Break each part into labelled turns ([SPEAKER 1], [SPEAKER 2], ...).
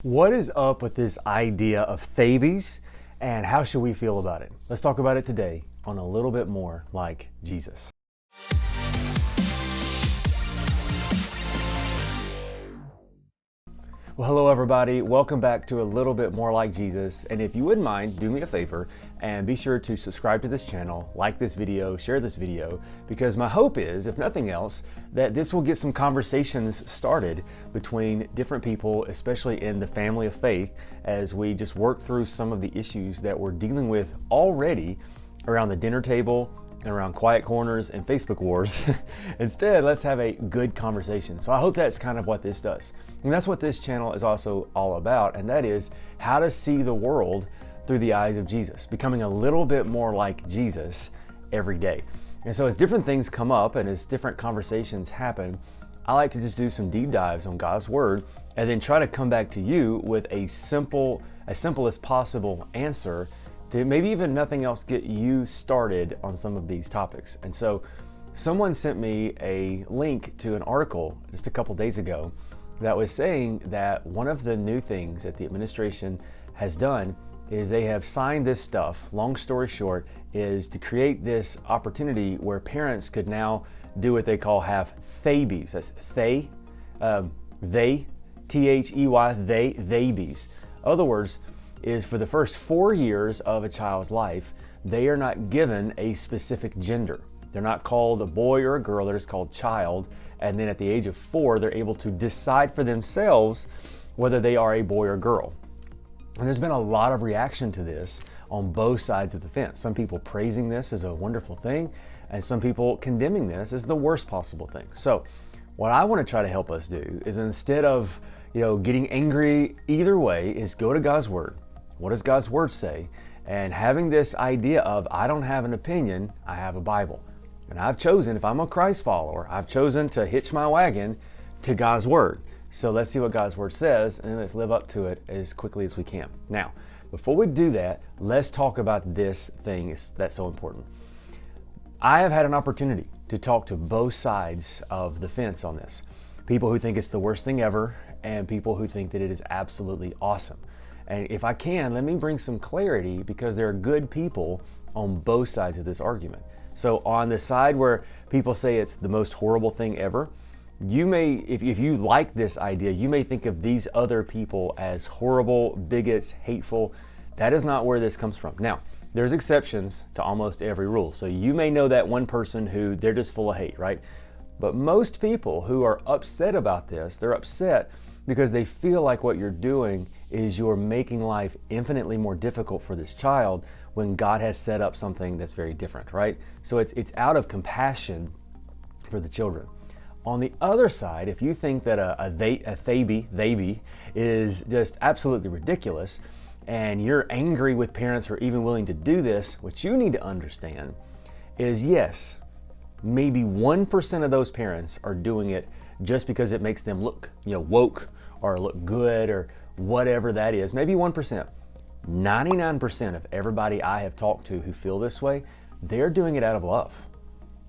[SPEAKER 1] What is up with this idea of Theybies and how should we feel about it? Let's talk about it today on A Little Bit More Like Jesus. Well, hello everybody. Welcome back to A Little Bit More Like Jesus. And if you wouldn't mind, do me a favor and be sure to subscribe to this channel, like this video, share this video, because my hope is, if nothing else, that this will get some conversations started between different people, especially in the family of faith, as we just work through some of the issues that we're dealing with already around the dinner table and around quiet corners and Facebook wars. Instead, let's have a good conversation. So I hope that's kind of what this does. And that's what this channel is also all about, and that is how to see the world through the eyes of Jesus, becoming a little bit more like Jesus every day. And so as different things come up and as different conversations happen, I like to just do some deep dives on God's Word and then try to come back to you with as simple as possible answer to maybe even nothing else get you started on some of these topics. And so someone sent me a link to an article just a couple days ago that was saying that one of the new things that the administration has done is they have signed this stuff, long story short, is to create this opportunity where parents could now do what they call have Theybies. That's they, T-H-E-Y, Theybies. Other words, is for the first 4 years of a child's life, they are not given a specific gender. They're not called a boy or a girl, they're just called child. And then at the age of 4, they're able to decide for themselves whether they are a boy or girl. And there's been a lot of reaction to this on both sides of the fence. Some people praising this as a wonderful thing, and some people condemning this as the worst possible thing. So what I want to try to help us do is, instead of getting angry either way, is go to God's Word. What does God's Word say? And having this idea of, I don't have an opinion, I have a Bible. And I've chosen, if I'm a Christ follower, I've chosen to hitch my wagon to God's Word. So let's see what God's Word says, and let's live up to it as quickly as we can. Now, before we do that, let's talk about this thing that's so important. I have had an opportunity to talk to both sides of the fence on this. People who think it's the worst thing ever, and people who think that it is absolutely awesome. And if I can, let me bring some clarity, because there are good people on both sides of this argument. So on the side where people say it's the most horrible thing ever, you may, if you like this idea, you may think of these other people as horrible, bigots, hateful. That is not where this comes from. Now, there's exceptions to almost every rule. So you may know that one person who they're just full of hate, right? But most people who are upset about this, they're upset because they feel like what you're doing is you're making life infinitely more difficult for this child when God has set up something that's very different, right? So it's out of compassion for the children. On the other side, if you think that a Theyby is just absolutely ridiculous, and you're angry with parents who are even willing to do this, what you need to understand is, yes, maybe 1% of those parents are doing it just because it makes them look, woke or look good or whatever that is. Maybe 1%. 99% of everybody I have talked to who feel this way, they're doing it out of love.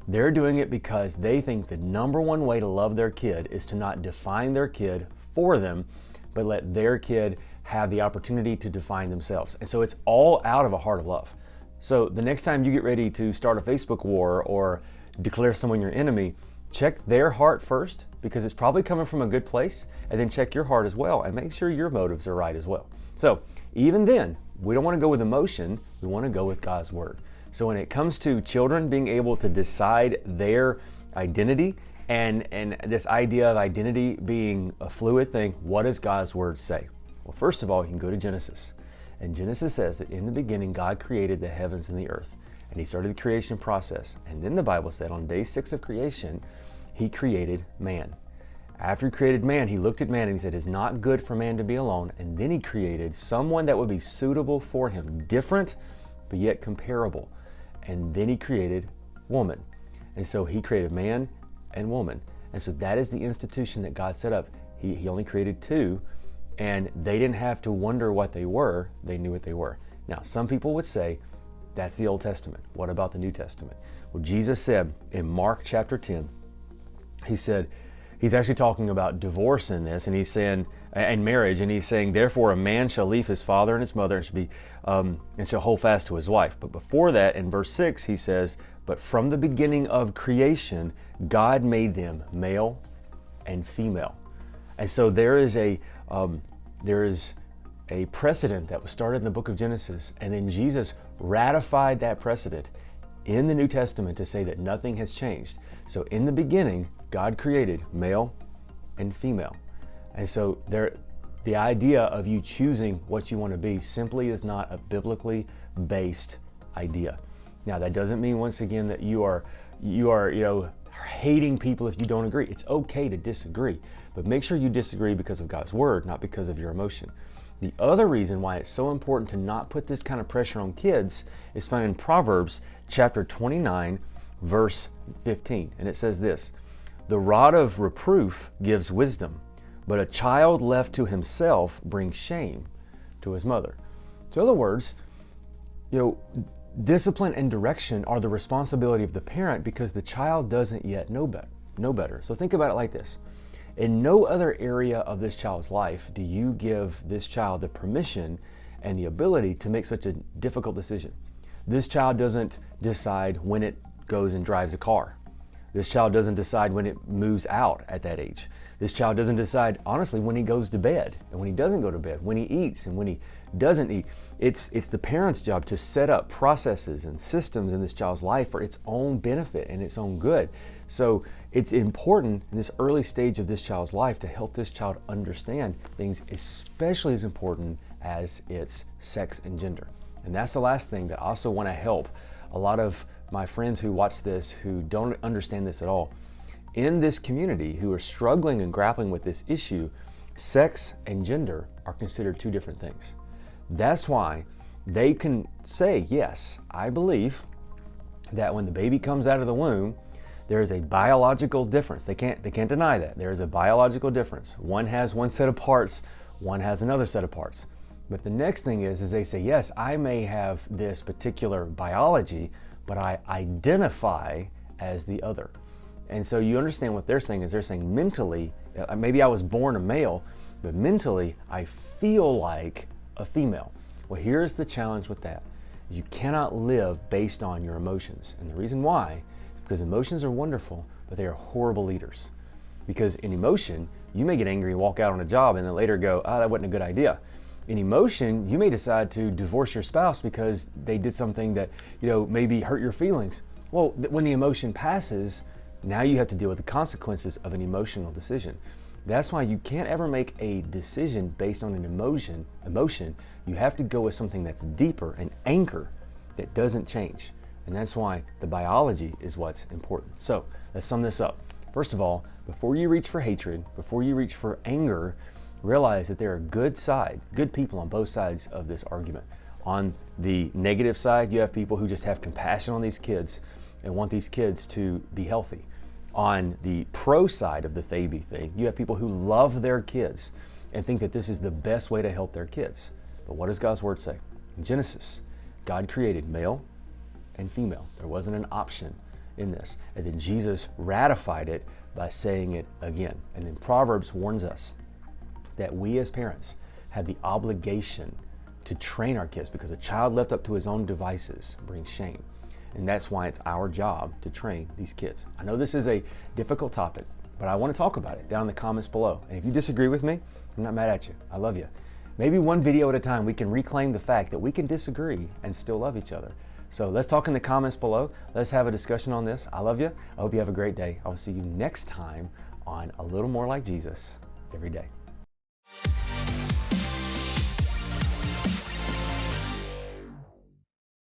[SPEAKER 1] They're doing it because they think the number one way to love their kid is to not define their kid for them, but let their kid have the opportunity to define themselves. And so it's all out of a heart of love. So the next time you get ready to start a Facebook war or declare someone your enemy, check their heart first, because it's probably coming from a good place, and then check your heart as well and make sure your motives are right as well. So even then, we don't want to go with emotion, we want to go with God's Word. So when it comes to children being able to decide their identity and this idea of identity being a fluid thing, what does God's Word say? Well, first of all, you can go to Genesis. And Genesis says that in the beginning, God created the heavens and the earth. And He started the creation process. And then the Bible said on day 6 of creation, He created man. After He created man, He looked at man and He said, it's not good for man to be alone. And then He created someone that would be suitable for him, different, but yet comparable. And then He created woman. And so He created man and woman. And so that is the institution that God set up. He only created two, and they didn't have to wonder what they were. They knew what they were. Now, some people would say, that's the Old Testament. What about the New Testament? Well, Jesus said in Mark chapter 10, He said, He's actually talking about divorce in this, and He's saying, and marriage, and he's saying, therefore a man shall leave his father and his mother and shall hold fast to his wife. But before that, in verse 6, he says, but from the beginning of creation, God made them male and female. And so there is a precedent that was started in the book of Genesis, and then Jesus ratified that precedent in the New Testament to say that nothing has changed. So in the beginning, God created male and female. And so the idea of you choosing what you want to be simply is not a biblically based idea. Now, that doesn't mean, once again, that you are hating people if you don't agree. It's okay to disagree, but make sure you disagree because of God's word, not because of your emotion. The other reason why it's so important to not put this kind of pressure on kids is found in Proverbs chapter 29, verse 15. And it says this, the rod of reproof gives wisdom, but a child left to himself brings shame to his mother. So in other words, discipline and direction are the responsibility of the parent because the child doesn't yet know better. So think about it like this. In no other area of this child's life do you give this child the permission and the ability to make such a difficult decision. This child doesn't decide when it goes and drives a car. This child doesn't decide when it moves out at that age. This child doesn't decide, honestly, when he goes to bed and when he doesn't go to bed, when he eats and when he doesn't eat. It's the parent's job to set up processes and systems in this child's life for its own benefit and its own good. So it's important in this early stage of this child's life to help this child understand things especially as important as its sex and gender. And that's the last thing that I also want to help a lot of my friends who watch this who don't understand this at all. In this community who are struggling and grappling with this issue, sex and gender are considered two different things. That's why they can say, yes, I believe that when the baby comes out of the womb, there is a biological difference. They can't deny that. There is a biological difference. One has one set of parts, one has another set of parts. But the next thing is they say, yes, I may have this particular biology, but I identify as the other. And so you understand what they're saying is they're saying mentally, maybe I was born a male, but mentally I feel like a female. Well, here's the challenge with that. You cannot live based on your emotions. And the reason why is because emotions are wonderful, but they are horrible leaders. Because in emotion, you may get angry and walk out on a job and then later go, that wasn't a good idea. In emotion, you may decide to divorce your spouse because they did something that, maybe hurt your feelings. Well, when the emotion passes, now you have to deal with the consequences of an emotional decision. That's why you can't ever make a decision based on an emotion. You have to go with something that's deeper, an anchor that doesn't change. And that's why the biology is what's important. So let's sum this up. First of all, before you reach for hatred, before you reach for anger, realize that there are good people on both sides of this argument. On the negative side, you have people who just have compassion on these kids and want these kids to be healthy. On the pro side of the Theybies thing, you have people who love their kids and think that this is the best way to help their kids. But what does God's word say? In Genesis, God created male and female. There wasn't an option in this. And then Jesus ratified it by saying it again. And then Proverbs warns us that we as parents have the obligation to train our kids, because a child left up to his own devices brings shame. And that's why it's our job to train these kids. I know this is a difficult topic, but I want to talk about it down in the comments below. And if you disagree with me, I'm not mad at you. I love you. Maybe one video at a time, we can reclaim the fact that we can disagree and still love each other. So let's talk in the comments below. Let's have a discussion on this. I love you. I hope you have a great day. I will see you next time on A Little More Like Jesus every day.